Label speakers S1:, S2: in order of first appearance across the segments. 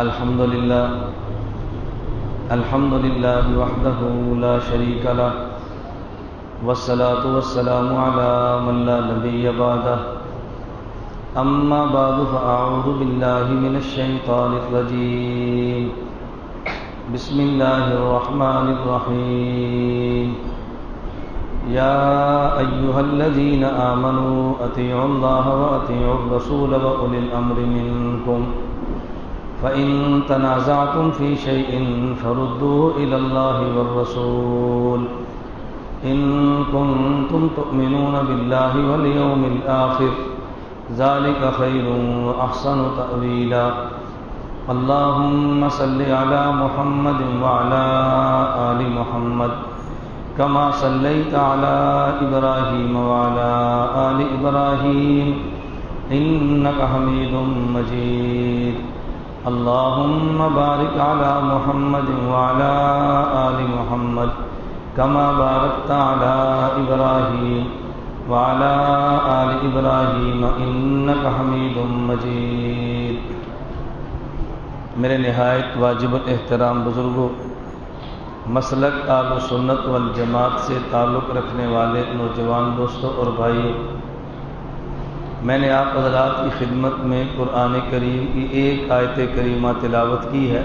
S1: الحمد لله وحده لا شريك له والصلاة والسلام على من لا نبي بعده أما بعد فأعوذ بالله من الشيطان الرجيم بسم الله الرحمن الرحيم يا أيها الذين آمنوا أطيعوا الله وأطيعوا الرسول وأولي الأمر منكم فإن تنازعتم في شيء فردوه إلى الله والرسول إن كنتم تؤمنون بالله واليوم الآخر ذلك خير وأحسن تأويلا اللهم صل على محمد وعلى آل محمد كما صليت على إبراهيم وعلى آل إبراهيم إنك حميد مجيد اللهم بارك على محمد وعلى آل محمد كما باركت على إبراهيم وعلى آل إبراهيم إنك حميد مجيد۔ میرے نہایت واجب الاحترام بزرگوں، مسلک اہل سنت والجماعت سے تعلق رکھنے والے نوجوان دوستوں اور بھائیوں، میں نے آپ حضرات کی خدمت میں قرآن کریم کی ایک آیت کریمہ تلاوت کی ہے،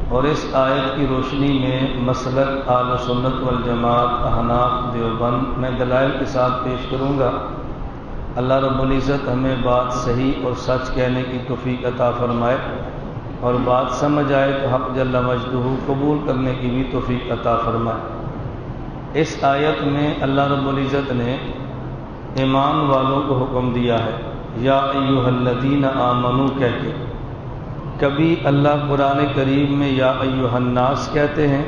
S1: اور اس آیت کی روشنی میں مسلک اہل سنت والجماعت احناف دیوبند میں دلائل کے ساتھ پیش کروں گا۔ اللہ رب العزت ہمیں بات صحیح اور سچ کہنے کی توفیق عطا فرمائے، اور بات سمجھ آئے تو حق جل مجدہ قبول کرنے کی بھی توفیق عطا فرمائے۔ اس آیت میں اللہ رب العزت نے ایمان والوں کو حکم دیا ہے، یا ایھا الذین آمنو کہہ کے۔ کبھی اللہ قرآن کریم میں یا ایھا الناس کہتے ہیں،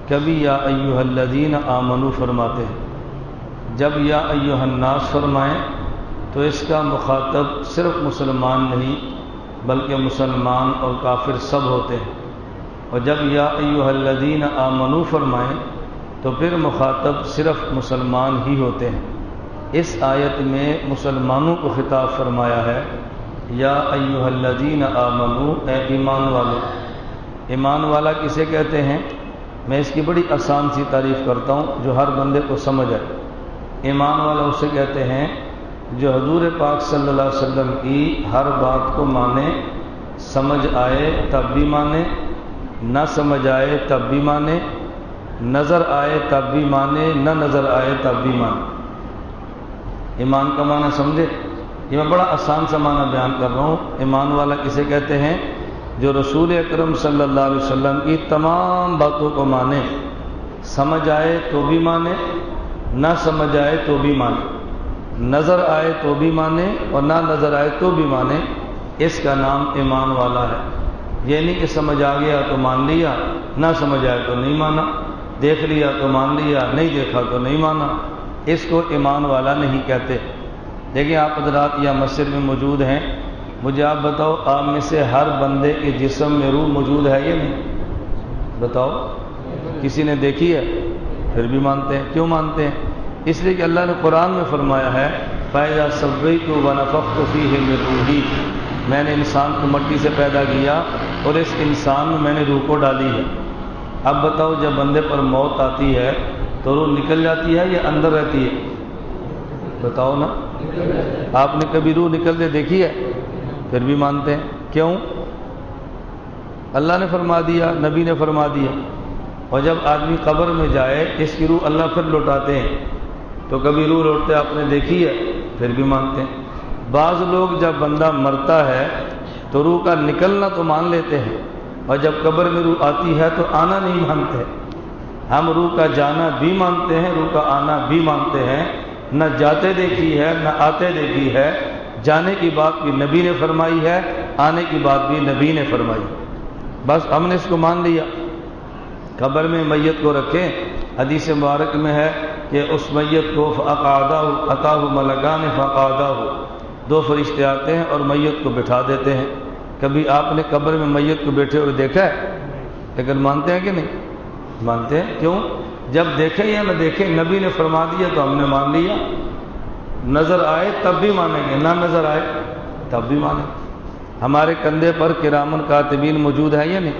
S1: کبھی یا ایھا الذین آمنو فرماتے ہیں۔ جب یا ایھا الناس فرمائیں تو اس کا مخاطب صرف مسلمان نہیں بلکہ مسلمان اور کافر سب ہوتے ہیں، اور جب یا ایھا الذین آمنو فرمائیں تو پھر مخاطب صرف مسلمان ہی ہوتے ہیں۔ اس آیت میں مسلمانوں کو خطاب فرمایا ہے، یا ایھا الذین آمنو، اے ایمان والو۔ ایمان والا کسے کہتے ہیں؟ میں اس کی بڑی آسان سی تعریف کرتا ہوں جو ہر بندے کو سمجھ آئے۔ ایمان والا اسے کہتے ہیں جو حضور پاک صلی اللہ علیہ وسلم کی ہر بات کو مانے، سمجھ آئے تب بھی مانے، نہ سمجھ آئے تب بھی مانے، نظر آئے تب بھی مانے، نہ نظر آئے تب بھی مانے۔ ایمان کا معنی سمجھے؟ یہ میں بڑا آسان سا معنی بیان کر رہا ہوں۔ ایمان والا کسے کہتے ہیں؟ جو رسول اکرم صلی اللہ علیہ وسلم کی تمام باتوں کو مانے، سمجھ آئے تو بھی مانے، نہ سمجھ آئے تو بھی مانے، نظر آئے تو بھی مانے اور نہ نظر آئے تو بھی مانے۔ اس کا نام ایمان والا ہے۔ یہ نہیں کہ سمجھ آ گیا تو مان لیا، نہ سمجھ آئے تو نہیں مانا، دیکھ لیا تو مان لیا، نہیں دیکھا تو نہیں مانا۔ اس کو ایمان والا نہیں کہتے۔ دیکھیں آپ حضرات یہاں مسجد میں موجود ہیں، مجھے آپ بتاؤ، آپ میں سے ہر بندے کے جسم میں روح موجود ہے یا نہیں؟ بتاؤ، کسی نے دیکھی ہے؟ پھر بھی مانتے ہیں۔ کیوں مانتے ہیں؟ اس لیے کہ اللہ نے قرآن میں فرمایا ہے، فَإِذَا سَوَّيْتُ وَنَفَخْتُ فِيهِ مِن رُوحِي، میں نے انسان کو مٹی سے پیدا کیا اور اس انسان میں میں نے روح کو ڈالی ہے۔ اب بتاؤ، جب بندے پر موت آتی ہے تو روح نکل جاتی ہے یا اندر رہتی ہے؟ بتاؤ نا، آپ نے کبھی روح نکلتے دیکھی ہے؟ پھر بھی مانتے ہیں۔ کیوں؟ اللہ نے فرما دیا، نبی نے فرما دیا۔ اور جب آدمی قبر میں جائے اس کی روح اللہ پھر لوٹاتے ہیں، تو کبھی روح لوٹتے آپ نے دیکھی ہے؟ پھر بھی مانتے ہیں۔ بعض لوگ جب بندہ مرتا ہے تو روح کا نکلنا تو مان لیتے ہیں، اور جب قبر میں روح آتی ہے تو آنا نہیں مانتے۔ ہم روح کا جانا بھی مانتے ہیں، روح کا آنا بھی مانتے ہیں۔ نہ جاتے دیکھی ہے نہ آتے دیکھی ہے۔ جانے کی بات بھی نبی نے فرمائی ہے، آنے کی بات بھی نبی نے فرمائی۔ بس ہم نے اس کو مان لیا۔ قبر میں میت کو رکھیں، حدیث مبارک میں ہے کہ اس میت کو فَأَقْعَدَهُ أَتَاهُ مَلَكَانِ فَأَقْعَدَاهُ، دو فرشتے آتے ہیں اور میت کو بٹھا دیتے ہیں۔ کبھی آپ نے قبر میں میت کو بیٹھے ہوئے دیکھا ہے؟ لیکن مانتے ہیں کہ نہیں؟ مانتے ہیں۔ کیوں؟ جب دیکھیں یا نہ دیکھیں، نبی نے فرما دیا تو ہم نے مان لیا۔ نظر آئے تب بھی مانیں گے، نہ نظر آئے تب بھی مانیں گے۔ ہمارے کندھے پر کرامن کاتبین موجود ہیں یا نہیں؟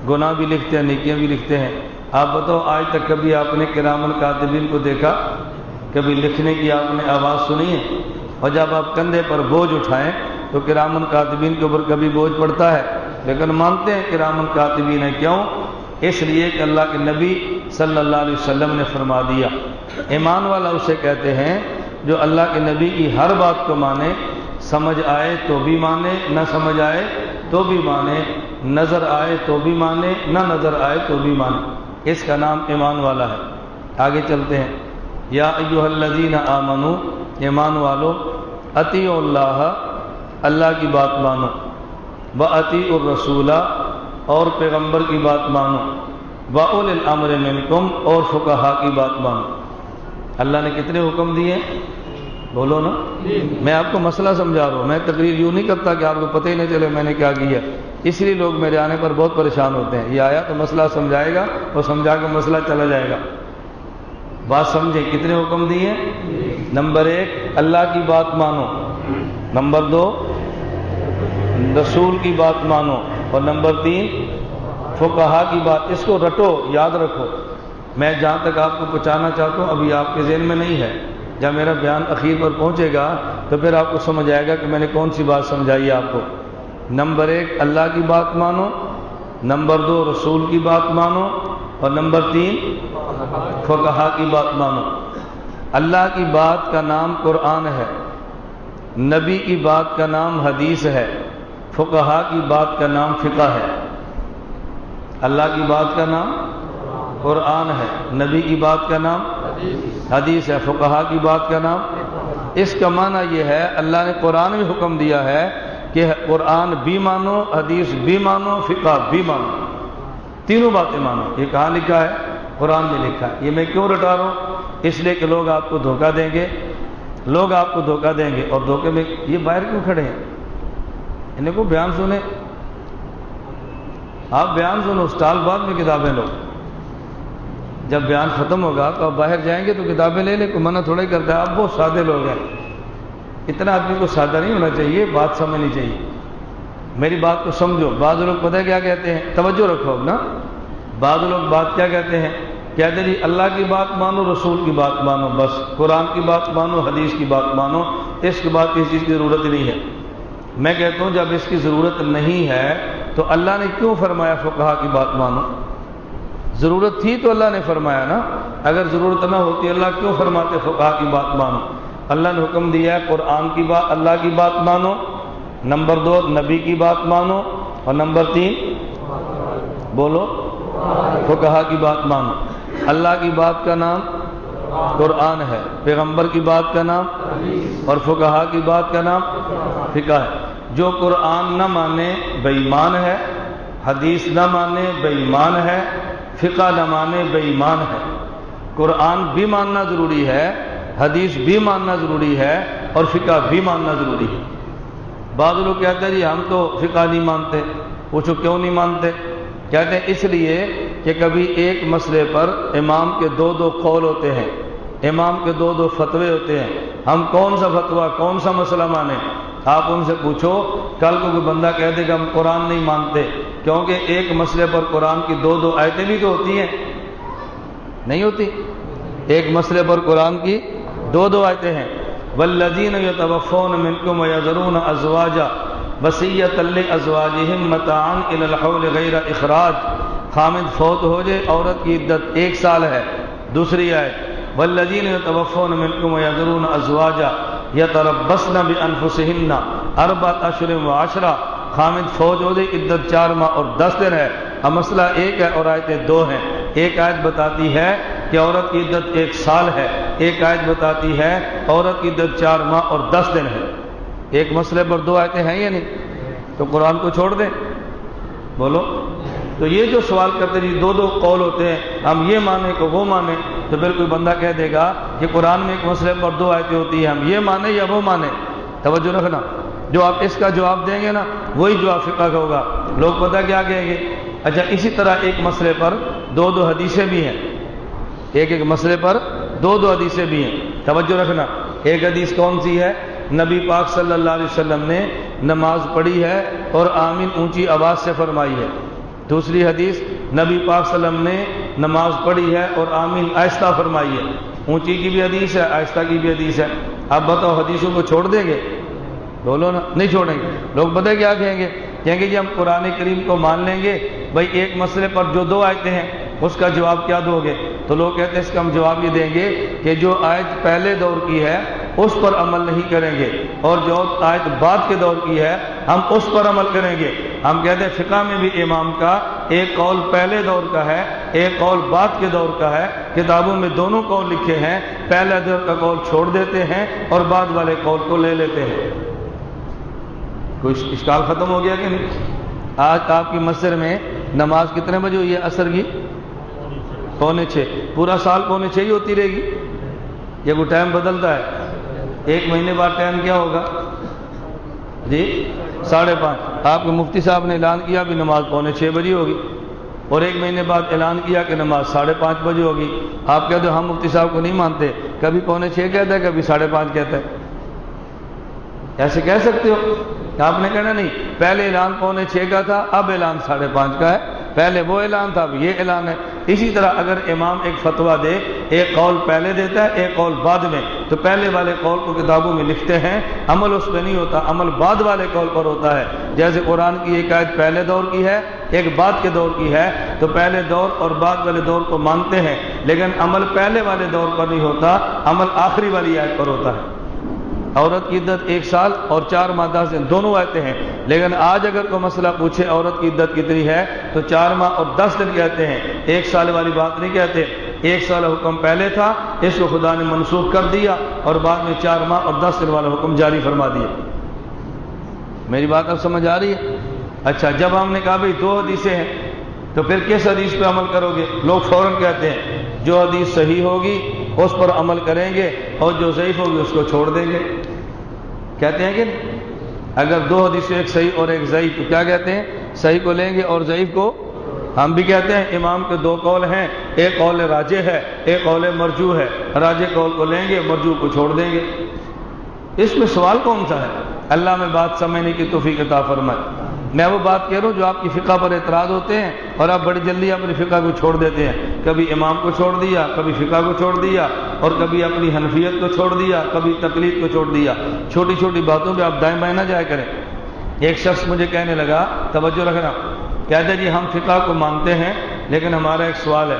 S1: گناہ بھی لکھتے ہیں، نیکیاں بھی لکھتے ہیں۔ آپ بتاؤ آج تک کبھی آپ نے کرامن کاتبین کو دیکھا؟ کبھی لکھنے کی آپ نے آواز سنی ہے؟ اور جب آپ کندھے پر بوجھ اٹھائیں تو کرامن کاتبین کے اوپر کبھی بوجھ پڑتا ہے؟ لیکن مانتے ہیں کرامن کاتبین ہے، کیوں؟ اس لیے کہ اللہ کے نبی صلی اللہ علیہ وسلم نے فرما دیا۔ ایمان والا اسے کہتے ہیں جو اللہ کے نبی کی ہر بات کو مانے، سمجھ آئے تو بھی مانے، نہ سمجھ آئے تو بھی مانے، نظر آئے تو بھی مانے، نہ نظر آئے تو بھی مانے۔ اس کا نام ایمان والا ہے۔ آگے چلتے ہیں۔ یا ایھا الذین آمنو، ایمان والو، اطیعوا اللہ، اللہ کی بات مانو، واطیعوا الرسول، اور پیغمبر کی بات مانو، واولی الامر منکم، اور فقہا کی بات مانو۔ اللہ نے کتنے حکم دیے؟ بولو نا۔ میں آپ کو مسئلہ سمجھا رہا ہوں، میں تقریر یوں نہیں کرتا کہ آپ کو پتہ ہی نہیں چلے میں نے کیا کیا۔ اس لیے لوگ میرے آنے پر بہت پریشان ہوتے ہیں، یہ آیا تو مسئلہ سمجھائے گا اور سمجھا کے مسئلہ چلا جائے گا۔ بات سمجھے؟ کتنے حکم دیے؟ نمبر 1 اللہ کی بات مانو، نمبر 2 رسول کی بات مانو، اور نمبر 3 فقہا کی بات۔ اس کو رٹو، یاد رکھو۔ میں جہاں تک آپ کو پہنچانا چاہتا ہوں ابھی آپ کے ذہن میں نہیں ہے، جب میرا بیان اخیر پر پہنچے گا تو پھر آپ کو سمجھ آئے گا کہ میں نے کون سی بات سمجھائی آپ کو۔ نمبر 1 اللہ کی بات مانو، نمبر 2 رسول کی بات مانو، اور نمبر 3 فقہا کی بات مانو۔ اللہ کی بات کا نام قرآن ہے، نبی کی بات کا نام حدیث ہے، فقہا کی بات کا نام فقہ ہے۔ اللہ کی بات کا نام قرآن ہے، نبی کی بات کا نام حدیث ہے، فقہا کی بات کا نام۔ اس کا معنی یہ ہے اللہ نے قرآن میں حکم دیا ہے کہ قرآن بھی مانو، حدیث بھی مانو، فقہ بھی مانو، تینوں باتیں مانو۔ یہ کہاں لکھا ہے؟ قرآن میں لکھا ہے۔ یہ میں کیوں رٹا رہا ہوں؟ اس لیے کہ لوگ آپ کو دھوکہ دیں گے، لوگ آپ کو دھوکہ دیں گے، اور دھوکے میں یہ باہر کیوں کھڑے ہیں؟ انہیں کو بیان سنیں، آپ بیان سنو، اسٹال بعد میں کتابیں لو۔ جب بیان ختم ہوگا تو آپ باہر جائیں گے تو کتابیں لے لیں، کوئی منع تھوڑا ہی کرتا ہے۔ آپ بہت سادے لوگ ہیں، اتنا آدمی کو سادہ نہیں ہونا چاہیے، بات سمجھنی چاہیے۔ میری بات کو سمجھو۔ بعض لوگ پتہ ہے کیا کہتے ہیں؟ توجہ رکھو اب نا۔ بعض لوگ بات کیا کہتے ہیں؟ کہتے جی اللہ کی بات مانو، رسول کی بات مانو، بس قرآن کی بات مانو، حدیث کی بات مانو، اس کے بعد کسی چیز کی ضرورت نہیں ہے۔ میں کہتا ہوں جب اس کی ضرورت نہیں ہے تو اللہ نے کیوں فرمایا فقہا کی بات مانو؟ ضرورت تھی تو اللہ نے فرمایا نا۔ اگر ضرورت نہ ہوتی اللہ کیوں فرماتے فقہا کی بات مانو؟ اللہ نے حکم دیا ہے قرآن کی بات، اللہ کی بات مانو، نمبر 2 نبی کی بات مانو، اور نمبر 3 بولو فقہا کی بات مانو۔ اللہ کی بات کا نام قرآن ہے، پیغمبر کی بات کا نام، اور فقہا کی بات کا نام فقہ ہے۔ جو قرآن نہ مانے بے ایمان ہے، حدیث نہ مانے بے ایمان ہے، فقہ نہ مانے بے ایمان ہے۔ قرآن بھی ماننا ضروری ہے، حدیث بھی ماننا ضروری ہے، اور فقہ بھی ماننا ضروری ہے۔ بعض لوگ کہتے ہیں جی ہم تو فقہ نہیں مانتے۔ پوچھو کیوں نہیں مانتے؟ کہتے ہیں اس لیے کہ کبھی ایک مسئلے پر امام کے 2 قول ہوتے ہیں، امام کے 2 فتوے ہوتے ہیں، ہم کون سا فتویٰ کون سا مسئلہ مانیں؟ آپ ان سے پوچھو، کل کو کوئی بندہ کہہ دے کہ ہم قرآن نہیں مانتے، کیونکہ ایک مسئلے پر قرآن کی 2 آیتیں بھی تو ہوتی ہیں، نہیں ہوتی؟ ایک مسئلے پر قرآن کی 2 آیتیں ہیں۔ والذین یتوفون منکم ویذرون ازواجا وصیۃ لازواجہم متاعا الی الحول غیر اخراج۔ خامد فوت ہو جائے عورت کی عدت 1 سال ہے۔ دوسری آیت والذین یتوفون منکم ویذرون ازواجا یتربصن بانفسہن 4 اشہر وعشرہ۔ خامد فوت ہو جائے عدت 4 ماہ اور 10 دن ہے۔ اب مسئلہ ایک ہے اور آیتیں 2 ہیں۔ ایک آیت بتاتی ہے کہ عورت کی عدت 1 سال ہے، ایک آیت بتاتی ہے عورت کی عدت 4 ماہ اور 10 دن ہے۔ ایک مسئلے پر 2 آیتیں ہیں یا نہیں؟ تو قرآن کو چھوڑ دیں؟ بولو۔ تو یہ جو سوال کرتے ہیں 2 قول ہوتے ہیں، ہم یہ مانیں کہ وہ مانیں، تو پھر کوئی بندہ کہہ دے گا کہ قرآن میں ایک مسئلے پر 2 آیتیں ہوتی ہیں، ہم یہ مانیں یا وہ مانیں؟ توجہ رکھنا، جو آپ اس کا جواب دیں گے نا وہی جواب فقہ کا ہوگا۔ لوگ پتہ کیا کہیں گے؟ اچھا اسی طرح ایک مسئلے پر 2 حدیثیں بھی ہیں، ایک مسئلے پر 2 حدیثیں بھی ہیں۔ توجہ رکھنا، ایک حدیث کون سی ہے؟ نبی پاک صلی اللہ علیہ وسلم نے نماز پڑھی ہے اور آمین اونچی آواز سے فرمائی ہے۔ دوسری حدیث نبی پاک صلی اللہ علیہ وسلم نے نماز پڑھی ہے اور آمین آہستہ فرمائی ہے۔ اونچی کی بھی حدیث ہے، آہستہ کی بھی حدیث ہے۔ اب بتاؤ حدیثوں کو چھوڑ دیں گے؟ بولو نا، نہیں چھوڑیں گے۔ لوگ پتہ کیا کہیں گے؟ کہیں گے جی ہم قرآن کریم کو مان لیں گے، بھائی ایک مسئلے پر جو 2 آیتیں ہیں اس کا جواب کیا دو گے؟ تو لوگ کہتے ہیں اس کا ہم جواب یہ دیں گے کہ جو آیت پہلے دور کی ہے اس پر عمل نہیں کریں گے، اور جو آیت بعد کے دور کی ہے ہم اس پر عمل کریں گے۔ ہم کہتے ہیں فقہ میں بھی امام کا ایک قول پہلے دور کا ہے، ایک قول بعد کے دور کا ہے، کتابوں میں دونوں قول لکھے ہیں، پہلے دور کا قول چھوڑ دیتے ہیں اور بعد والے قول کو لے لیتے ہیں۔ کوئی اشکال ختم ہو گیا کہ نہیں؟ آج آپ کی مسجد میں نماز کتنے بجے ہوئی ہے عصر کی؟ 5:45۔ پورا سال 5:45 ہی ہوتی رہے گی؟ یہ کوئی ٹائم بدلتا ہے؟ ایک مہینے بعد ٹائم کیا ہوگا جی؟ 5:30۔ آپ کے مفتی صاحب نے اعلان کیا بھی نماز 5:45 بجے ہوگی، اور ایک مہینے بعد اعلان کیا کہ نماز 5:30 بجے ہوگی۔ آپ کہتے ہو ہم مفتی صاحب کو نہیں مانتے، کبھی 5:45 کہتا ہے کبھی 5:30 کہتا ہے۔ ایسے کہہ سکتے ہو؟ آپ نے کہنا نہیں، پہلے اعلان 5:45 کا تھا، اب اعلان 5:30 کا ہے، پہلے وہ اعلان تھا اب یہ اعلان ہے۔ اسی طرح اگر امام ایک فتویٰ دے، ایک قول پہلے دیتا ہے ایک قول بعد میں، تو پہلے والے قول کو کتابوں میں لکھتے ہیں، عمل اس پہ نہیں ہوتا، عمل بعد والے قول پر ہوتا ہے۔ جیسے قرآن کی ایک آیت پہلے دور کی ہے ایک بعد کے دور کی ہے، تو پہلے دور اور بعد والے دور کو مانتے ہیں، لیکن عمل پہلے والے دور پر نہیں ہوتا، عمل آخری والی آیت پر ہوتا ہے۔ عورت کی عدت 1 سال اور 4 ماہ 10 دن دونوں آتے ہیں، لیکن آج اگر کوئی مسئلہ پوچھے عورت کی عدت کتنی ہے تو 4 ماہ اور 10 دن کہتے ہیں، 1 سال والی بات نہیں کہتے۔ 1 سال حکم پہلے تھا، اس کو خدا نے منسوخ کر دیا اور بعد میں 4 ماہ اور 10 دن والا حکم جاری فرما دیا۔ میری بات اب سمجھ آ رہی ہے؟ اچھا، جب ہم نے کہا بھئی 2 حدیثیں ہیں تو پھر کس حدیث پہ عمل کرو گے؟ لوگ فوراً کہتے ہیں جو حدیث صحیح ہوگی اس پر عمل کریں گے اور جو ضعیف ہوگی اس کو چھوڑ دیں گے۔ کہتے ہیں کہ نہیں؟ اگر 2 حدیثیں ایک صحیح اور ایک ضعیف تو کیا کہتے ہیں؟ صحیح کو لیں گے اور ضعیف کو؟ ہم بھی کہتے ہیں امام کے 2 قول ہیں، ایک قول راجح ہے ایک قول مرجوح ہے، راجح قول کو لیں گے مرجوح کو چھوڑ دیں گے۔ اس میں سوال کون سا ہے؟ اللہ میں بات سمجھنے کی توفیق عطا فرمائے۔ میں وہ بات کہہ رہا ہوں جو آپ کی فقہ پر اعتراض ہوتے ہیں اور آپ بڑی جلدی اپنی فقہ کو چھوڑ دیتے ہیں، کبھی امام کو چھوڑ دیا، کبھی فقہ کو چھوڑ دیا، اور کبھی اپنی حنفیت کو چھوڑ دیا، کبھی تقلید کو چھوڑ دیا۔ چھوٹی چھوٹی باتوں پہ آپ دائیں بائیں نہ جایا کریں۔ ایک شخص مجھے کہنے لگا، توجہ رکھنا، کہتے جی ہم فقہ کو مانتے ہیں لیکن ہمارا ایک سوال ہے۔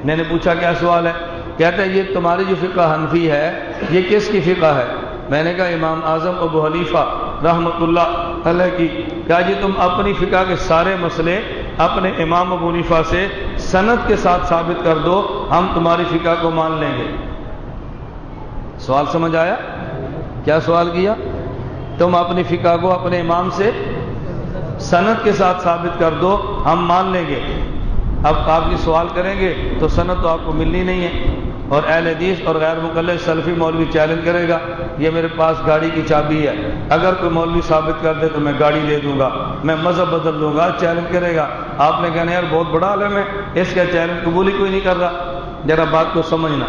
S1: میں نے پوچھا کیا سوال ہے؟ کہتے ہیں یہ تمہاری جو فقہ حنفی ہے یہ کس کی فقہ ہے؟ میں نے کہا امام اعظم ابو حنیفہ رحمۃ اللہ علیہ کی۔ کہا جی تم اپنی فقہ کے سارے مسئلے اپنے امام ابو حنیفہ سے سند کے ساتھ ثابت کر دو، ہم تمہاری فقہ کو مان لیں گے۔ سوال سمجھ آیا؟ کیا سوال کیا؟ تم اپنی فقہ کو اپنے امام سے سند کے ساتھ ثابت کر دو، ہم مان لیں گے۔ اب آپ کی سوال کریں گے تو سند تو آپ کو ملنی نہیں ہے، اور اہل حدیث اور غیر مقلد سلفی مولوی چیلنج کرے گا یہ میرے پاس گاڑی کی چابی ہے، اگر کوئی مولوی ثابت کر دے تو میں گاڑی دے دوں گا، میں مذہب بدل دوں گا، چیلنج کرے گا۔ آپ نے کہنا یار بہت بڑا عالم ہے، اس کا چیلنج قبول ہی کوئی نہیں کر رہا۔ ذرا بات کو سمجھنا۔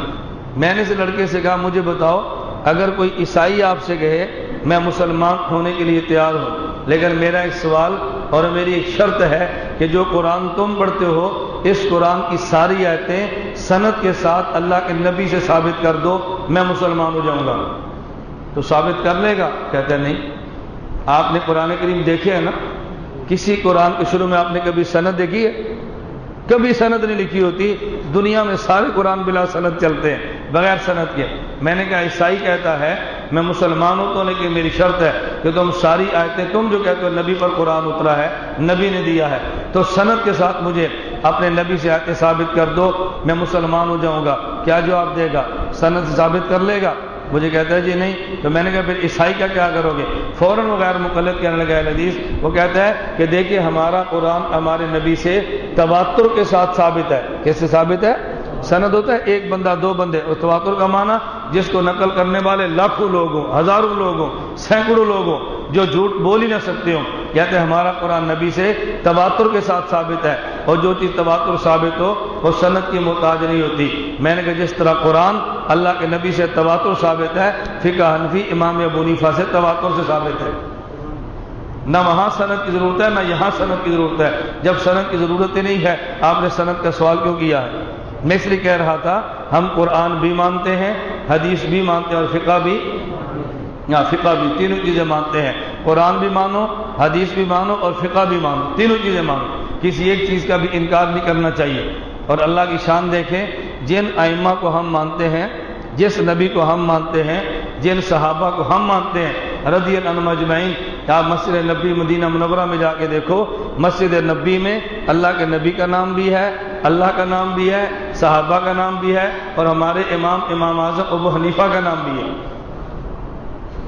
S1: میں نے اس لڑکے سے کہا مجھے بتاؤ اگر کوئی عیسائی آپ سے کہے میں مسلمان ہونے کے لیے تیار ہوں، لیکن میرا ایک سوال اور میری ایک شرط ہے کہ جو قرآن تم پڑھتے ہو اس قرآن کی ساری آیتیں سند کے ساتھ اللہ کے نبی سے ثابت کر دو، میں مسلمان ہو جاؤں گا، تو ثابت کر لے گا؟ کہتا ہے نہیں۔ آپ نے قرآن کریم دیکھے ہے نا؟ کسی قرآن کے شروع میں آپ نے کبھی سند دیکھی ہے؟ کبھی سند نہیں لکھی ہوتی۔ دنیا میں سارے قرآن بلا سند چلتے ہیں، بغیر سند کے۔ میں نے کہا عیسائی کہتا ہے میں مسلمان ہوں تو لیکن میری شرط ہے کہ تم ساری آیتیں تم جو کہتے ہو نبی پر قرآن اترا ہے، نبی نے دیا ہے، تو سند کے ساتھ مجھے اپنے نبی سے آیتیں ثابت کر دو، میں مسلمان ہو جاؤں گا۔ کیا جواب دے گا؟ سند سے ثابت کر لے گا؟ مجھے کہتا ہے جی نہیں۔ تو میں نے کہا پھر عیسائی کا کیا کرو گے؟ فوراً وہ غیر مقلد کہنے لگا اہل حدیث، وہ کہتا ہے کہ دیکھیے ہمارا قرآن ہمارے نبی سے تواتر کے ساتھ ثابت ہے۔ کس سے ثابت ہے؟ سند ہوتا ہے ایک بندہ دو بندے، اور تواتر کا معنی جس کو نقل کرنے والے لاکھوں لوگ ہوں، ہزاروں لوگ ہوں، سینکڑوں لوگ ہوں، جو جھوٹ بول ہی نہ سکتے ہوں۔ کہتے ہیں ہمارا قرآن نبی سے تواتر کے ساتھ ثابت ہے، اور جو چیز تواتر ثابت ہو وہ سند کی محتاج نہیں ہوتی۔ میں نے کہا جس طرح قرآن اللہ کے نبی سے تواتر ثابت ہے، فقہ حنفی امام ابو حنیفہ سے تواتر سے ثابت ہے۔ نہ وہاں سند کی ضرورت ہے نہ یہاں سند کی ضرورت ہے۔ جب سند کی ضرورت ہی نہیں ہے آپ نے سند کا سوال کیوں کیا ہے؟ میں اس لیے کہہ رہا تھا ہم قرآن بھی مانتے ہیں، حدیث بھی مانتے ہیں اور فقہ بھی تینوں چیزیں مانتے ہیں۔ قرآن بھی مانو، حدیث بھی مانو اور فقہ بھی مانو، تینوں چیزیں مانو، کسی ایک چیز کا بھی انکار نہیں کرنا چاہیے۔ اور اللہ کی شان دیکھیں، جن ائمہ کو ہم مانتے ہیں، جس نبی کو ہم مانتے ہیں، جن صحابہ کو ہم مانتے ہیں رضی اللہ عنہم اجمعین، آپ مسجد نبی مدینہ منورہ میں جا کے دیکھو، مسجد نبی میں اللہ کے نبی کا نام بھی ہے، اللہ کا نام بھی ہے، صحابہ کا نام بھی ہے اور ہمارے امام اعظم ابو حنیفہ کا نام بھی ہے۔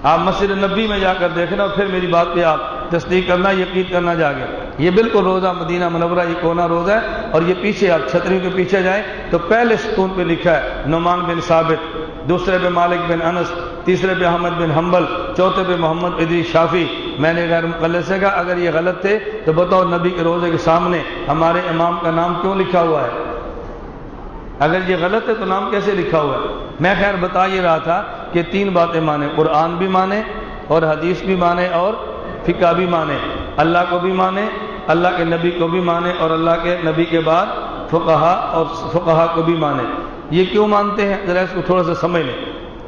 S1: آپ مسجد نبی میں جا کر دیکھنا اور پھر میری بات پہ آپ تصدیق کرنا، یقین کرنا جا کے۔ یہ بالکل روزہ مدینہ منورہ یہ کونا روزہ ہے، اور یہ پیچھے آپ چھتریوں کے پیچھے جائیں تو پہلے ستون پہ لکھا ہے نعمان بن ثابت، دوسرے پہ مالک بن انس، تیسرے پہ احمد بن حنبل، چوتھے پہ محمد ادریس شافعی۔ میں نے غیر مقلد سے کہا اگر یہ غلط تھے تو بتاؤ نبی کے روزے کے سامنے ہمارے امام کا نام کیوں لکھا ہوا ہے؟ اگر یہ غلط ہے تو نام کیسے لکھا ہوا ہے؟ میں خیر بتا یہ رہا تھا کہ تین باتیں مانیں، قرآن بھی مانے اور حدیث بھی مانے اور فقہ بھی مانے، اللہ کو بھی مانے، اللہ کے نبی کو بھی مانے اور اللہ کے نبی کے بعد فقہا کو بھی مانے۔ یہ کیوں مانتے ہیں ذرا اس کو تھوڑا سا سمجھ لیں۔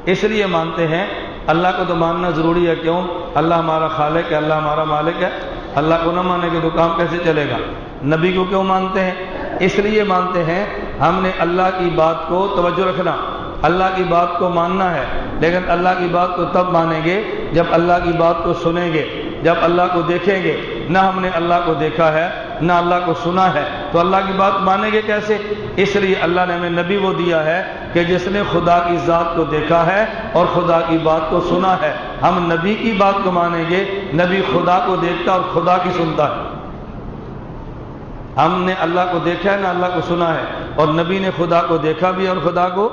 S1: اس لیے مانتے ہیں، اللہ کو تو ماننا ضروری ہے، کیوں؟ اللہ ہمارا خالق ہے، اللہ ہمارا مالک ہے، اللہ کو نہ مانے گے تو کام کیسے چلے گا؟ نبی کو کیوں مانتے ہیں؟ اس لیے مانتے ہیں ہم نے اللہ کی بات کو توجہ رکھنا، اللہ کی بات کو ماننا ہے، لیکن اللہ کی بات کو تب مانیں گے جب اللہ کی بات کو سنیں گے، جب اللہ کو دیکھیں گے۔ نہ ہم نے اللہ کو دیکھا ہے نہ اللہ کو سنا ہے تو اللہ کی بات مانیں گے کیسے؟ اس لیے اللہ نے ہمیں نبی وہ دیا ہے کہ جس نے خدا کی ذات کو دیکھا ہے اور خدا کی بات کو سنا ہے۔ ہم نبی کی بات کو مانیں گے، نبی خدا کو دیکھتا اور خدا کی سنتا ہے۔ ہم نے اللہ کو دیکھا ہے نہ اللہ کو سنا ہے، اور نبی نے خدا کو دیکھا بھی اور خدا کو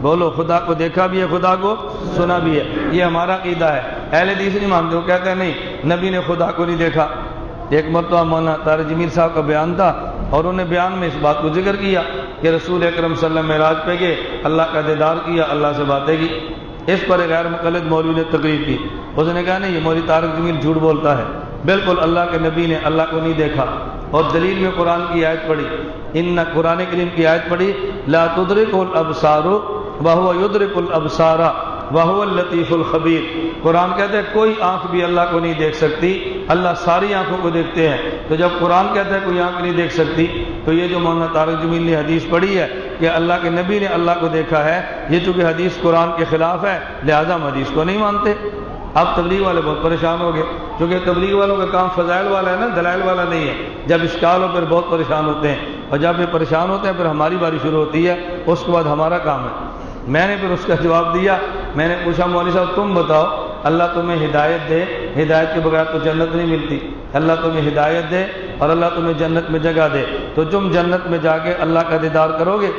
S1: بولو خدا کو دیکھا بھی ہے، خدا کو سنا بھی ہے۔ یہ ہمارا عقیدہ ہے۔ اہل حدیث نہیں مانتے، وہ کہتے ہیں نہیں نبی نے خدا کو نہیں دیکھا۔ ایک مرتبہ مولانا طارق جمیل صاحب کا بیان تھا اور انہوں نے بیان میں اس بات کو ذکر کیا کہ رسول اکرم صلی اللہ علیہ وسلم معراج پہ گئے، اللہ کا دیدار کیا، اللہ سے باتیں کی۔ اس پر غیر مقلد مولوی نے تقریر کی، اس نے کہا نہیں یہ مولوی طارق جمیل جھوٹ بولتا ہے، بالکل اللہ کے نبی نے اللہ کو نہیں دیکھا۔ اور دلیل میں قرآن کی آیت پڑھی، قرآن کریم کی آیت پڑھی، لا تدرک الابصار وہو یدرک الابصار وہو اللطیف الخبیر۔ قرآن کہتا ہے کوئی آنکھ بھی اللہ کو نہیں دیکھ سکتی، اللہ ساری آنکھوں کو دیکھتے ہیں۔ تو جب قرآن کہتا ہے کوئی آنکھ نہیں دیکھ سکتی، تو یہ جو مولانا طارق جمیل نے حدیث پڑھی ہے کہ اللہ کے نبی نے اللہ کو دیکھا ہے، یہ چونکہ حدیث قرآن کے خلاف ہے لہذا ہم حدیث کو نہیں مانتے۔ اب تبلیغ والے بہت پریشان ہو گئے، کیونکہ تبلیغ والوں کا کام فضائل والا ہے نا، دلائل والا نہیں ہے۔ جب اشکال ہو پھر بہت پریشان ہوتے ہیں، اور جب یہ پریشان ہوتے ہیں پھر ہماری باری شروع ہوتی ہے، اس کے بعد ہمارا کام ہے۔ میں نے پھر اس کا جواب دیا، میں نے پوچھا مولوی صاحب تم بتاؤ، اللہ تمہیں ہدایت دے، ہدایت کے بغیر تو جنت نہیں ملتی، اللہ تمہیں ہدایت دے اور اللہ تمہیں جنت میں جگہ دے، تو تم جنت میں جا کے اللہ کا دیدار کرو گے؟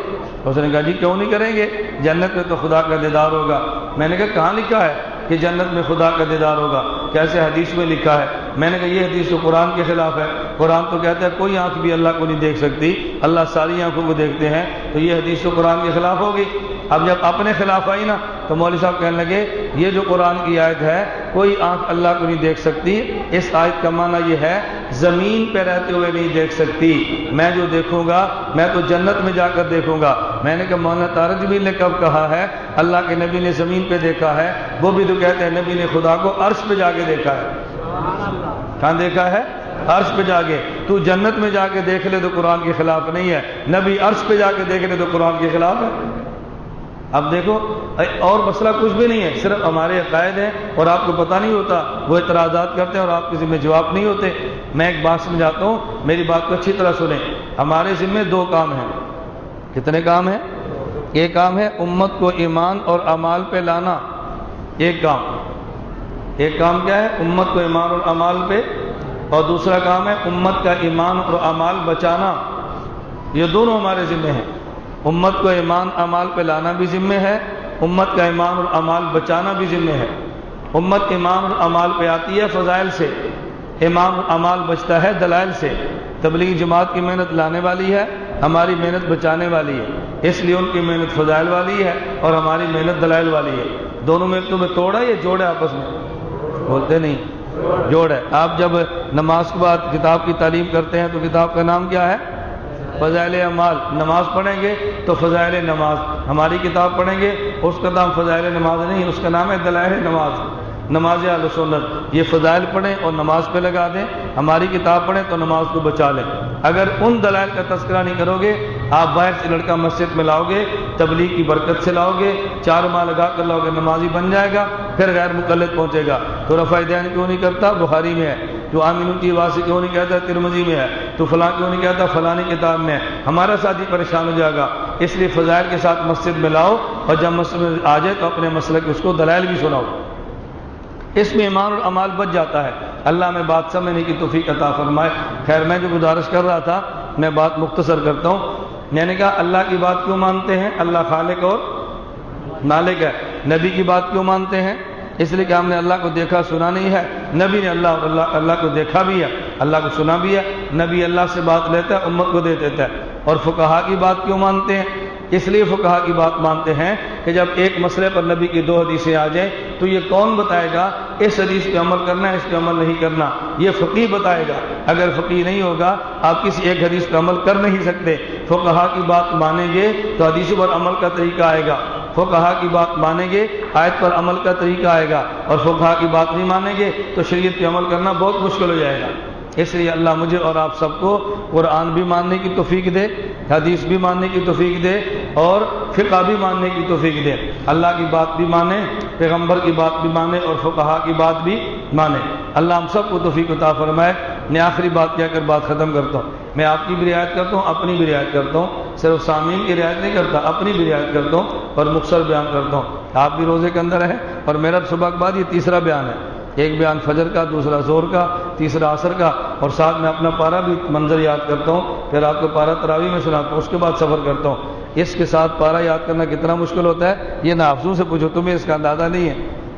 S1: اس نے کہا جی کیوں نہیں کریں گے، جنت میں تو خدا کا دیدار ہوگا۔ میں نے کہا کہاں لکھا ہے کہ جنت میں خدا کا دیدار ہوگا؟ کیسے حدیث میں لکھا ہے؟ میں نے کہا یہ حدیث تو قرآن کے خلاف ہے، قرآن تو کہتا ہے کوئی آنکھ بھی اللہ کو نہیں دیکھ سکتی، اللہ ساری آنکھوں کو دیکھتے ہیں، تو یہ حدیث تو قرآن کے خلاف ہوگی۔ اب جب اپنے خلاف آئی نا تو مولوی صاحب کہنے لگے یہ جو قرآن کی آیت ہے کوئی آنکھ اللہ کو نہیں دیکھ سکتی، اس آیت کا معنی یہ ہے زمین پہ رہتے ہوئے نہیں دیکھ سکتی، میں جو دیکھوں گا میں تو جنت میں جا کر دیکھوں گا۔ میں نے کہا مولانا طارق جمیل نے کب کہا ہے اللہ کے نبی نے زمین پہ دیکھا ہے؟ وہ بھی تو کہتے ہیں نبی نے خدا کو عرش پہ جا کے دیکھا ہے۔ کہاں دیکھا ہے؟ عرش پہ جا کے۔ تو جنت میں جا کے دیکھ لے تو قرآن کے خلاف نہیں ہے، نبی عرش پہ جا کے دیکھ لے تو قرآن کے خلاف ہے۔ اب دیکھو اور مسئلہ کچھ بھی نہیں ہے، صرف ہمارے عقائد ہیں اور آپ کو پتہ نہیں ہوتا، وہ اعتراضات کرتے ہیں اور آپ کے ذمہ جواب نہیں ہوتے۔ میں ایک بات سمجھاتا ہوں، میری بات کو اچھی طرح سنیں۔ ہمارے ذمہ دو کام ہیں۔ کتنے کام ہیں؟ ایک کام ہے امت کو ایمان اور اعمال پہ لانا، ایک کام کیا ہے؟ امت کو ایمان اور اعمال پہ، اور دوسرا کام ہے امت کا ایمان اور اعمال بچانا۔ یہ دونوں ہمارے ذمہ ہیں۔ امت کو ایمان اعمال پہ لانا بھی ذمہ ہے، امت کا ایمان اور اعمال بچانا بھی ذمہ ہے۔ امت ایمان اور اعمال پہ آتی ہے فضائل سے، ایمان اور اعمال بچتا ہے دلائل سے۔ تبلیغ جماعت کی محنت لانے والی ہے، ہماری محنت بچانے والی ہے، اس لیے ان کی محنت فضائل والی ہے اور ہماری محنت دلائل والی ہے۔ دونوں میں تمہیں توڑا یا جوڑا آپس میں؟ بولتے نہیں۔ جوڑ ہے۔ آپ جب نماز کے بعد کتاب کی تعلیم کرتے ہیں تو کتاب کا نام کیا ہے؟ فضائل اعمال۔ نماز پڑھیں گے تو فضائل نماز، ہماری کتاب پڑھیں گے اس کا نام فضائل نماز نہیں، اس کا نام ہے دلائل نماز، نماز اہل سنت۔ یہ فضائل پڑھیں اور نماز پہ لگا دیں، ہماری کتاب پڑھیں تو نماز کو بچا لیں۔ اگر ان دلائل کا تذکرہ نہیں کرو گے، آپ باہر سے لڑکا مسجد میں لاؤ گے، تبلیغ کی برکت سے لاؤ گے، 4 ماہ لگا کر لاؤ گے، نمازی بن جائے گا، پھر غیر مقلد پہنچے گا۔ تو رفع دین کیوں نہیں کرتا؟ بخاری میں ہے۔ تو آمین کی واسی کیوں نہیں کہتا؟ ترمذی میں ہے۔ تو فلاں کیوں نہیں کہتا؟ فلانی کتاب میں ہے۔ ہمارا ساتھی پریشان ہو جائے گا، اس لیے فضائل کے ساتھ مسجد میں لاؤ، اور جب مسجد میں آ جائے تو اپنے مسئلے کے اس کو دلائل بھی سناؤ، اس میں ایمان اور اعمال بچ جاتا ہے۔ اللہ میں بات سمجھنے کی توفیق عطا فرمائے۔ خیر، میں جو گزارش کر رہا تھا میں بات مختصر کرتا ہوں۔ میں نے کہا اللہ کی بات کیوں مانتے ہیں؟ اللہ خالق اور مالک ہے۔ نبی کی بات کیوں مانتے ہیں؟ اس لیے کہ ہم نے اللہ کو دیکھا سنا نہیں ہے، نبی نے اللہ کو دیکھا بھی ہے، اللہ کو سنا بھی ہے۔ نبی اللہ سے بات لیتا ہے، امت کو دے دیتا ہے۔ اور فقہا کی بات کیوں مانتے ہیں؟ اس لیے فقہا کی بات مانتے ہیں کہ جب ایک مسئلے پر نبی کی 2 حدیثیں آ جائیں تو یہ کون بتائے گا اس حدیث پہ عمل کرنا ہے، اس پہ عمل نہیں کرنا؟ یہ فقیہ بتائے گا۔ اگر فقیہ نہیں ہوگا آپ کسی ایک حدیث پہ عمل کر نہیں سکتے۔ فقہا کی بات مانیں گے تو حدیثوں پر عمل کا طریقہ آئے گا، فقہا کی بات مانیں گے آیت پر عمل کا طریقہ آئے گا، اور فقہا کی بات نہیں مانیں گے تو شریعت پہ عمل کرنا بہت مشکل ہو جائے گا۔ اس لیے اللہ مجھے اور آپ سب کو قرآن بھی ماننے کی توفیق دے، حدیث بھی ماننے کی توفیق دے، اور فقہ بھی ماننے کی توفیق دے۔ اللہ کی بات بھی مانیں، پیغمبر کی بات بھی مانیں، اور فقہا کی بات بھی مانیں۔ اللہ ہم سب کو توفیق عطا فرمائے۔ میں آخری بات کہہ کر بات ختم کرتا ہوں۔ میں آپ کی بھی رعایت کرتا ہوں، اپنی بھی رعایت کرتا ہوں، صرف سامعین کی رعایت نہیں کرتا، اپنی بھی رعایت کرتا ہوں اور مختصر بیان کرتا ہوں۔ آپ بھی روزے کے اندر ہیں اور میرا صبح کے بعد یہ تیسرا بیان ہے۔ ایک بیان فجر کا، دوسرا ظہر کا، تیسرا عصر کا، اور ساتھ میں اپنا پارا بھی منظر یاد کرتا ہوں، پھر آپ کو پارا تراویح میں سناتا ہوں، اس کے بعد سفر کرتا ہوں۔ اس کے ساتھ پارا یاد کرنا کتنا مشکل ہوتا ہے یہ نافذوں سے پوچھو، تمہیں اس کا اندازہ نہیں ہے۔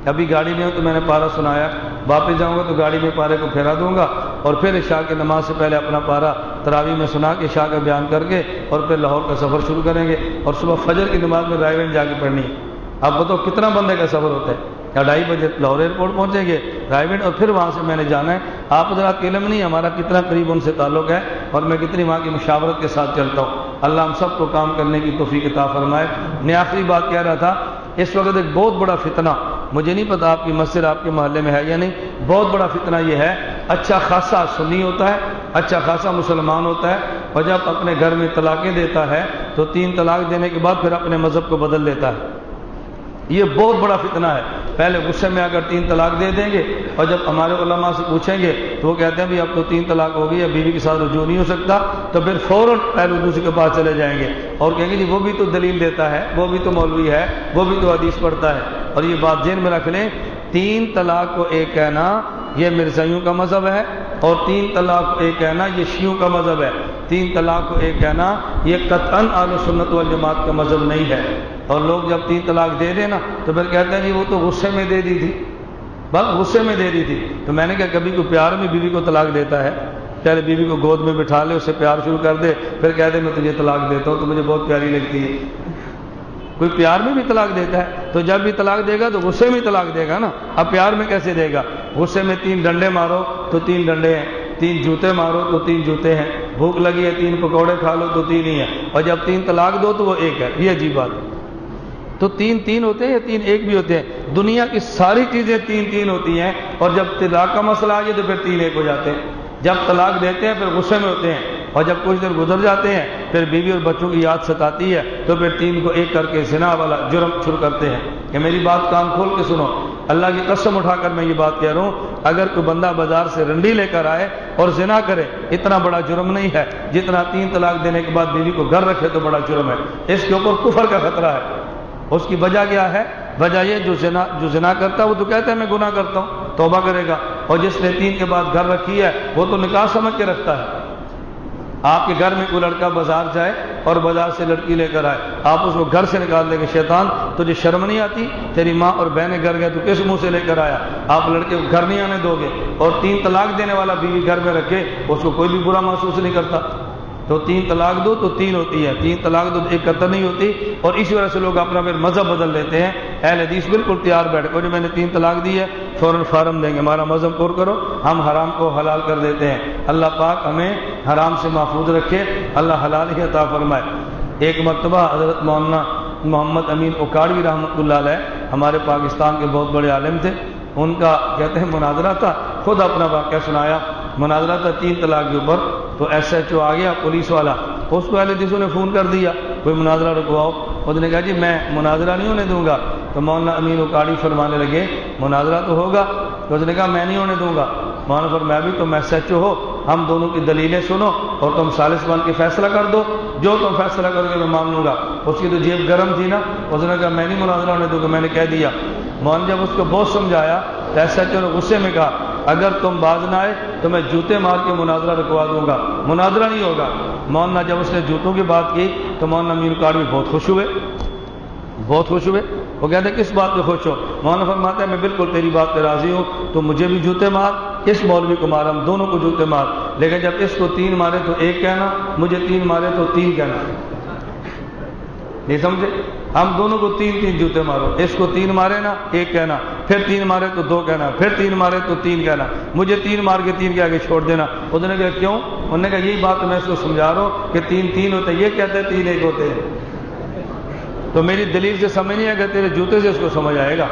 S1: ابھی گاڑی میں ہوں تو میں نے پارا سنایا، واپس جاؤں گا تو گاڑی میں پارے کو پھیرا دوں گا، اور پھر عشاء کی نماز سے پہلے اپنا پارا تراویح میں سنا کے عشاء کا بیان کر کے، اور پھر لاہور کا سفر شروع کریں گے، اور صبح فجر کی نماز میں رائے گنج جا کے پڑھنی ہے۔ اب بتاؤ کتنا بندے کا سفر ہوتا ہے؟ 2:30 بجے لاہور ایئرپورٹ پہنچیں گے، رائے گنج، اور پھر وہاں سے میں نے جانا ہے۔ آپ حضرات کے علم نہیں ہمارا کتنا قریب ان سے تعلق ہے، اور میں کتنی وہاں کی مشاورت کے ساتھ چلتا ہوں۔ اللہ ہم سب کو کام کرنے کی توفیق عطا فرمائے۔ میں آخری بات کہہ رہا تھا، اس وقت ایک بہت بڑا فتنہ، مجھے نہیں پتا آپ کی مسجد آپ کے محلے میں ہے یا نہیں، بہت بڑا فتنہ یہ ہے، اچھا خاصا سنی ہوتا ہے، اچھا خاصا مسلمان ہوتا ہے، اور جب اپنے گھر میں طلاقیں دیتا ہے تو 3 طلاق دینے کے بعد پھر اپنے مذہب کو بدل لیتا ہے۔ یہ بہت بڑا فتنہ ہے۔ پہلے غصے میں اگر 3 طلاق دے دیں گے، اور جب ہمارے علماء سے پوچھیں گے تو وہ کہتے ہیں بھی اب تو 3 طلاق ہو گئی، اب بیوی کے ساتھ رجوع نہیں ہو سکتا، تو پھر فوراً پہلے دوسرے کے پاس چلے جائیں گے اور کہیں گے جی وہ بھی تو دلیل دیتا ہے، وہ بھی تو مولوی ہے، وہ بھی تو حدیث پڑھتا ہے۔ اور یہ بات ذہن میں رکھ لیں، 3 طلاق کو ایک کہنا یہ مرزائیوں کا مذہب ہے، اور 3 طلاق کو ایک کہنا یہ شیعوں کا مذہب ہے۔ 3 طلاق کو ایک کہنا یہ قطعاً اہل سنت والجماعت کا مذہب نہیں ہے۔ اور لوگ جب 3 طلاق دے دینا تو پھر کہتے ہیں جی وہ تو غصے میں دے دی تھی، بس غصے میں دے دی تھی۔ تو میں نے کہا کبھی کوئی پیار میں بیوی کو طلاق دیتا ہے؟ پہلے بیوی کو گود میں بٹھا لے، اس سے پیار شروع کر دے، پھر کہہ دے میں تجھے طلاق دیتا ہوں تو مجھے بہت پیاری لگتی ہے۔ کوئی پیار میں بھی طلاق دیتا ہے؟ تو جب بھی طلاق دے گا تو غصے میں طلاق دے گا نا، اب پیار میں کیسے دے گا؟ غصے میں 3 ڈنڈے مارو تو 3 ڈنڈے ہیں، 3 جوتے مارو تو 3 جوتے ہیں، بھوک لگی ہے 3 پکوڑے کھا لو تو 3 ہی ہیں، اور جب 3 طلاق دو تو وہ 1 ہے۔ یہ عجیب بات ہے۔ تو 3 ہوتے ہیں یا 3 1 بھی ہوتے ہیں؟ دنیا کی ساری چیزیں 3 ہوتی ہیں، اور جب طلاق کا مسئلہ آ جائے تو پھر 3 1 ہو جاتے ہیں۔ جب طلاق دیتے ہیں پھر غصے میں ہوتے ہیں، اور جب کچھ دیر گزر جاتے ہیں پھر بیوی اور بچوں کی یاد ستاتی ہے تو پھر 3 کو 1 کر کے زنا والا جرم شروع کرتے ہیں۔ کہ میری بات کان کھول کے سنو، اللہ کی قسم اٹھا کر میں یہ بات کہہ رہا ہوں، اگر کوئی بندہ بازار سے رنڈی لے کر آئے اور زنا کرے، اتنا بڑا جرم نہیں ہے جتنا 3 طلاق دینے کے بعد بیوی کو گھر رکھے تو بڑا جرم ہے۔ اس کے اوپر کفر کا خطرہ ہے۔ اس کی وجہ کیا ہے؟ وجہ یہ جو زنا کرتا ہے وہ تو کہتا ہے میں گناہ کرتا ہوں، توبہ کرے گا، اور جس نے 3 کے بعد گھر رکھی ہے وہ تو نکاح سمجھ کے رکھتا ہے۔ آپ کے گھر میں کوئی لڑکا بازار جائے اور بازار سے لڑکی لے کر آئے، آپ اس کو گھر سے نکال دیں گے، شیطان تجھے شرم نہیں آتی؟ تیری ماں اور بہنیں گھر گئے تو کس منہ سے لے کر آیا؟ آپ لڑکے کو گھر نہیں آنے دو گے، اور 3 طلاق دینے والا بیوی گھر میں رکھے اس کو کوئی بھی برا محسوس نہیں کرتا۔ تو 3 طلاق دو تو 3 ہوتی ہے، 3 طلاق دو تو 1 قطع نہیں ہوتی، اور اسی وجہ سے لوگ اپنا پھر مذہب بدل لیتے ہیں۔ اہل حدیث بالکل تیار بیٹھے کو جو میں نے 3 طلاق دی ہے فوراً فارم دیں گے، ہمارا مذہب پر کرو، ہم حرام کو حلال کر دیتے ہیں۔ اللہ پاک ہمیں حرام سے محفوظ رکھے، اللہ حلال ہی عطا فرمائے۔ ایک مرتبہ حضرت مولانا محمد امین اوکاڑوی رحمۃ اللہ علیہ ہمارے پاکستان کے بہت بڑے عالم تھے، ان کا کہتے ہیں مناظرہ تھا، خود اپنا واقعہ سنایا۔ مناظرہ تھا 3 طلاق کے اوپر، تو ایس ایچ او آ گیا پولیس والا، اس کو اہل حدیثوں نے فون کر دیا کوئی مناظرہ رکواؤ، اس نے کہا جی میں مناظرہ نہیں ہونے دوں گا۔ تو مولانا امین اوکاڑی فرمانے لگے مناظرہ تو ہوگا، تو اس نے کہا میں نہیں ہونے دوں گا۔ مولانا فرمایا بھی تم ایس ایچ او ہو، ہم دونوں کی دلیلیں سنو اور تم ثالث بن کے فیصلہ کر دو، جو تم فیصلہ کرو گے میں مان لوں گا۔ اس کی تو جیب گرم تھی نا، اس نے کہا میں نہیں مناظرہ ہونے دوں گا، میں نے کہہ دیا۔ مولانا جب اس کو بہت سمجھایا تو ایس ایچ او نے غصے میں کہا اگر تم باز نہ آئے تو میں جوتے مار کے مناظرہ رکوا دوں گا، مناظرہ نہیں ہوگا۔ مولانا جب اس نے جوتوں کی بات کی تو مولانا امین اوکاڑوی بہت خوش ہوئے، بہت خوش ہوئے۔ وہ کہتے ہیں کس بات پہ خوش ہو؟ مولانا فرماتے ہیں میں بالکل تیری بات پہ راضی ہوں، تو مجھے بھی جوتے مار، اس مولوی کو مار، ہم دونوں کو جوتے مار، لیکن جب اس کو 3 مارے تو 1 کہنا، مجھے 3 مارے تو 3 کہنا، نہیں سمجھے؟ ہم دونوں کو 3 جوتے مارو، اس کو 3 مارے نا 1 کہنا، پھر 3 مارے تو 2 کہنا، پھر 3 مارے تو 3 کہنا، مجھے 3 مار کے 3 کے آگے چھوڑ دینا۔ اس نے کہا کیوں؟ انہوں نے کہا یہی بات میں اس کو سمجھا رہا ہوں کہ 3 ہوتے ہیں، یہ کہتے ہیں 3 1 ہوتے ہیں، تو میری دلیل سے سمجھ نہیں آئے گا، تیرے جوتے سے اس کو سمجھ آئے گا۔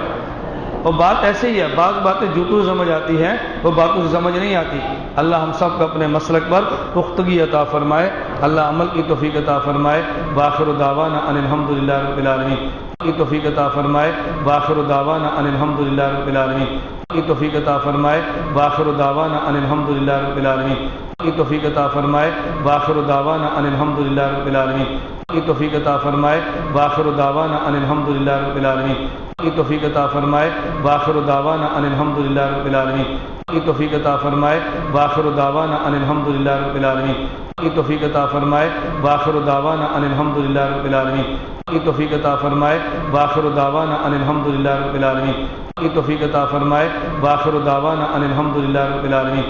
S1: اور بات ایسے ہی ہے، بعض باتیں جوتوں سے سمجھ آتی ہیں، وہ باتوں سے سمجھ نہیں آتی۔ اللہ ہم سب کو اپنے مسلک پر پختگی عطا فرمائے، اللہ عمل کی توفیق عطا فرمائے۔ وآخر دعوانا ان الحمدللہ رب العالمین کی توفیق عطا فرمائے۔ وآخر دعوانا ان الحمدللہ رب العالمین کی توفیق عطا فرمائے۔ وآخر دعوانا ان الحمدللہ رب العالمین کی توفیق عطا فرمائے۔ وآخر دعوانا ان الحمدللہ رب العالمین کی توفیق عطا فرمائے۔ وآخر دعوانا ان الحمدللہ رب العالمین کی توفیق عطا فرمائے۔ وآخر دعوانا ان الحمدللہ رب العالمین کی توفیق عطا فرمائے۔ وآخر دعوانا ان الحمدللہ رب العالمین کی توفیق عطا فرمائے۔ وآخر دعوانا ان الحمدللہ رب العالمین کی توفیق عطا فرمائے۔ وآخر دعوانا ان الحمدللہ رب العالمین کی توفیق عطا فرمائے۔ وآخر دعوانا ان الحمدللہ رب العالمین کی توفیق عطا فرمائے۔ وآخر دعوانا ان الحمدللہ رب العالمین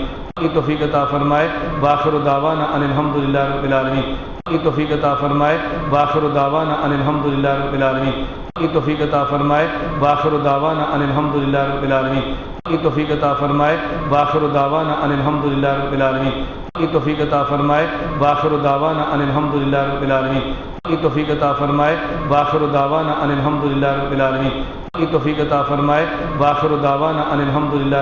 S1: کی توفیق عطا فرمائے۔ وآخر دعوانا ان الحمدللہ رب العالمین کی توفیق عطا فرمائے۔ وآخر دعوانا ان الحمدللہ رب العالمین کی توفیق عطا فرمائے۔ وآخر دعوانا ان الحمدللہ رب العالمین کی توفیق عطا فرمائے۔ وآخر دعوانا ان الحمدللہ رب العالمین کی توفیق عطا فرمائے۔ وآخر دعوانا ان الحمدللہ رب العالمین کی توفیق عطا فرمائے۔ وآخر دعوانا ان الحمدللہ رب العالمین کی توفیق عطا فرمائے۔ وآخر دعوانا ان الحمدللہ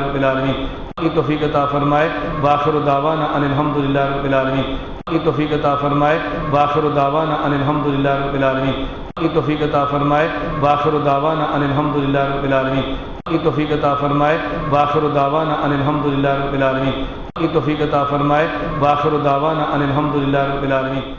S1: رب العالمین کی توفیق عطا فرمائے۔ وآخر دعوانا ان الحمدللہ رب العالمین کی توفیق عطا فرمائے۔ وآخر دعوانا ان الحمدللہ رب العالمین کی توفیق عطا فرمائے۔ وآخر دعوانا ان الحمدللہ رب العالمین کی توفیق عطا فرمائے۔ وآخر دعوانا ان الحمدللہ رب العالمین کی توفیق عطا فرمائے۔ وآخر دعوانا ان الحمدللہ رب العالمین